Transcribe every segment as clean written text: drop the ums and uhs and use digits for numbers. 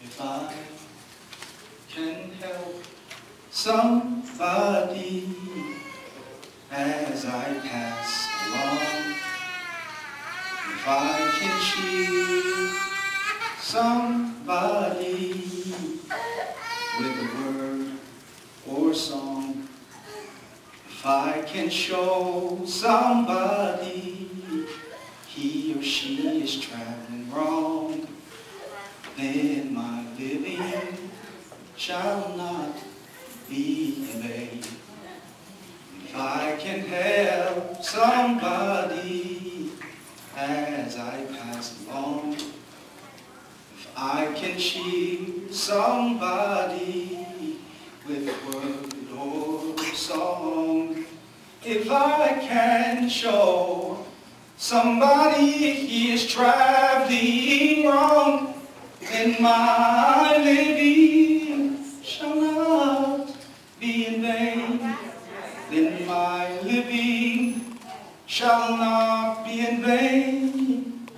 If I can help somebody as I pass along, if I can cheer somebody with a word or song, if I can show somebody he or she is traveling wrong, then my living shall not be in vain. If I can help somebody as I pass along, if I can cheer somebody with a word or song, if I can show somebody he is traveling wrong, then my living shall not be in vain. Then my living shall not be in vain.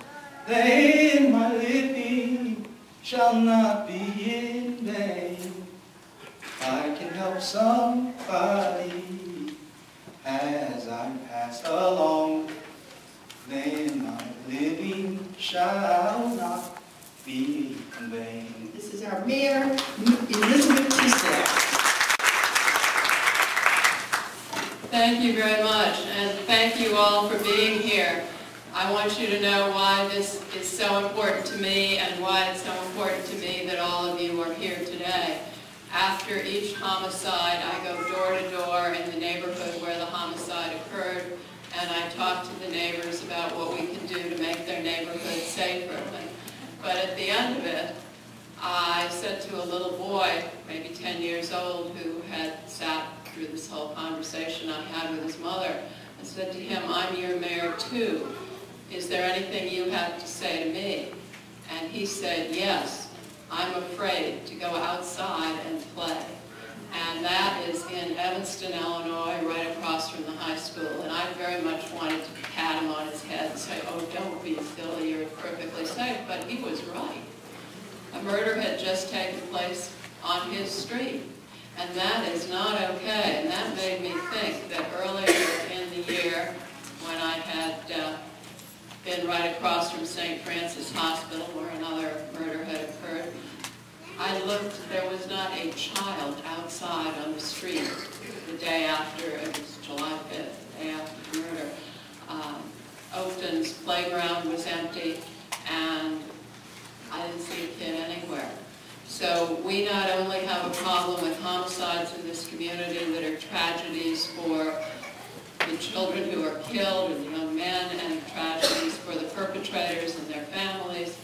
Then my living shall not be in vain. If I can help somebody as I pass along, then my living shall not be in vain. This is our Mayor, Elizabeth Tisdale. Thank you very much, and thank you all for being here. I want you to know why this is so important to me and why it's so important to me that all of you are here today. After each homicide, I go door to door in the neighborhood where the homicide occurred, and I talk to the neighbors about what we can do to make their neighborhood safer. But at the end of it, I said to a little boy, maybe 10 years old, who had sat through this whole conversation I had with his mother, I said to him, "I'm your mayor too. Is there anything you have to say to me?" And he said, "Yes, I'm afraid to go outside and play." And that is in Evanston, Illinois, right across from the high school. And I very much wanted to pat him on his head and say, "Oh, don't be silly, you're perfectly safe." But he was right. A murder had just taken place on his street. And that is not okay. And that made me think that earlier in the year, when I had been right across from St. Francis Hospital, where another murder had occurred, I looked, there was not a child outside on the street the day after, it was July 5th, the day after the murder. Oakton's playground was empty, and I didn't see a kid anywhere. So we not only have a problem with homicides in this community that are tragedies for the children who are killed and the young men, and tragedies for the perpetrators and their families,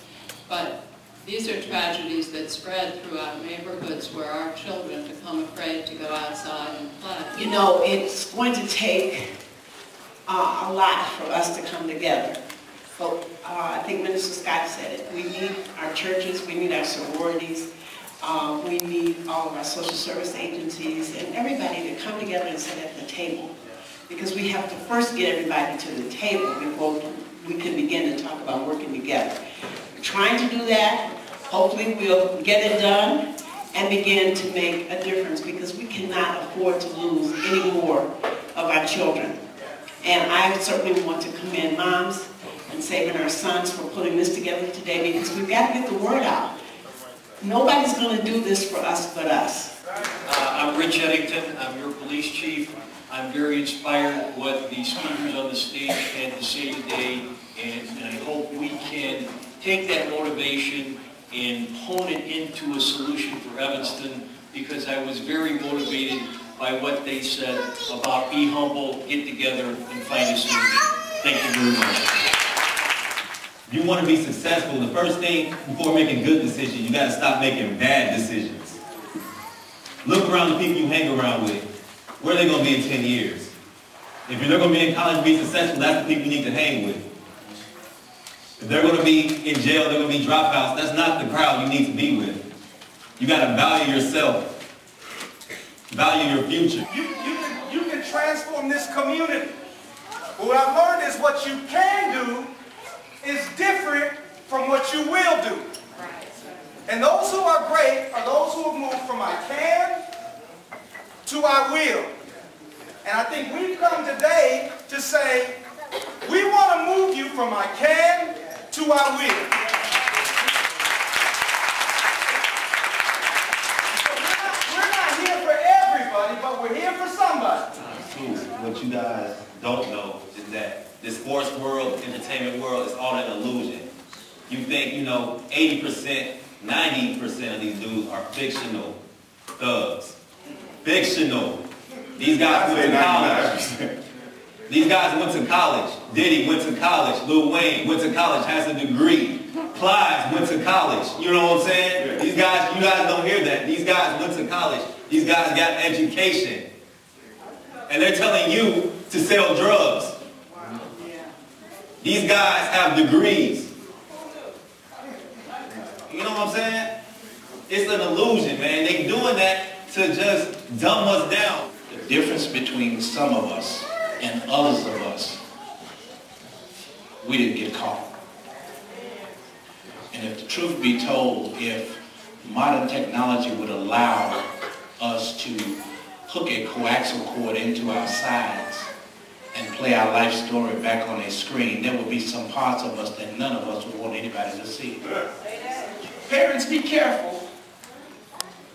but these are tragedies that spread throughout neighborhoods where our children become afraid to go outside and play. You know, it's going to take a lot for us to come together. So I think Minister Scott said it. We need our churches, we need our sororities, we need all of our social service agencies and everybody to come together and sit at the table. Because we have to first get everybody to the table before we can begin to talk about working together. We're trying to do that. Hopefully we'll get it done and begin to make a difference, because we cannot afford to lose any more of our children. And I certainly want to commend moms and Saving Our Sons for putting this together today, because we've got to get the word out. Nobody's going to do this for us but us. I'm Rich Eddington. I'm your police chief. I'm very inspired what the speakers on the stage had to say today, and I hope we can take that motivation and hone it into a solution for Evanston, because I was very motivated by what they said about be humble, get together, and find a solution. Thank you very much. If you want to be successful, the first thing before making good decisions, you got to stop making bad decisions. Look around the people you hang around with. Where are they going to be in 10 years? If you're not going to be in college and be successful, that's the people you need to hang with. If they're going to be in jail, they're going to be dropouts, that's not the crowd you need to be with. You got to value yourself. Value your future. You can transform this community. But what I've learned is what you can do is different from what you will do. And those who are great are those who have moved from I can to I will. And I think we've come today to say, we want to move you from I can to I will. So we're not here for everybody, but we're here for somebody. What you guys don't know is that this sports world, entertainment world is all an illusion. You think, 80%, 90% of these dudes are fictional thugs. Fictional. These guys went to college. These guys went to college. Diddy went to college. Lil Wayne went to college, has a degree. Plies went to college. You know what I'm saying? These guys, you guys don't hear that. These guys went to college. These guys got education. And they're telling you to sell drugs. These guys have degrees. You know what I'm saying? It's an illusion, man. They doing that to just dumb us down. The difference between some of us and others of us, we didn't get caught. And if the truth be told, if modern technology would allow us to hook a coaxial cord into our sides and play our life story back on a screen, there would be some parts of us that none of us would want anybody to see. Parents, be careful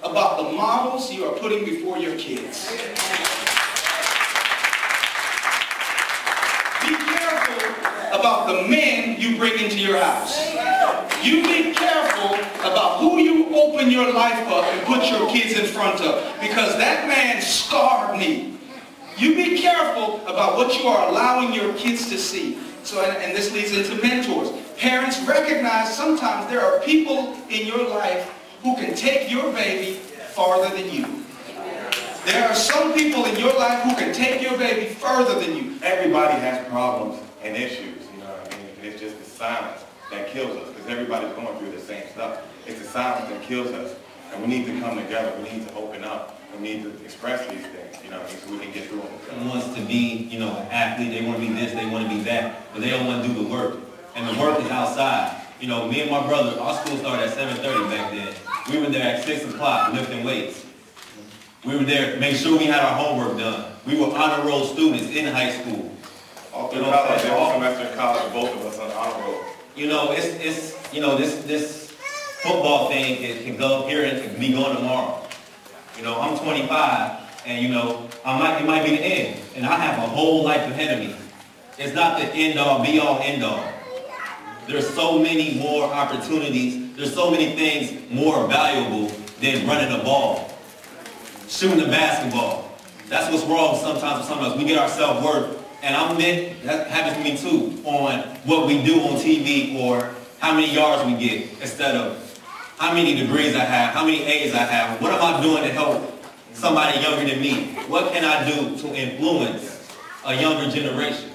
about the models you are putting before your kids. Be careful about the men you bring into your house. You be careful about who you open your life up and put your kids in front of, because that man scarred me. You be careful about what you are allowing your kids to see. So, and this leads into mentors. Parents, recognize sometimes there are people in your life who can take your baby farther than you. There are some people in your life who can take your baby further than you. Everybody has problems and issues, you know what I mean? And it's just the silence that kills us, because everybody's going through the same stuff. It's the silence that kills us. And we need to come together. We need to open up. We need to express these things, you know what I mean, so we can get through them. Someone wants to be, an athlete. They want to be this, they want to be that, but they don't want to do the work. And the work is outside. Me and my brother, our school started at 7:30 back then. We were there at 6 o'clock lifting weights. We were there to make sure we had our homework done. We were honor roll students in high school. All through college, every semester in college, both of us on the honor roll. This football thing can go here and it can be going tomorrow. I'm 25, and it might be the end, and I have a whole life ahead of me. It's not the end all, be all, end all. There's so many more opportunities. There's so many things more valuable than running a ball, shooting a basketball. That's what's wrong sometimes with some of us. We get our self-worth, and that happens to me too, on what we do on TV or how many yards we get, instead of how many degrees I have, how many A's I have. What am I doing to help somebody younger than me? What can I do to influence a younger generation?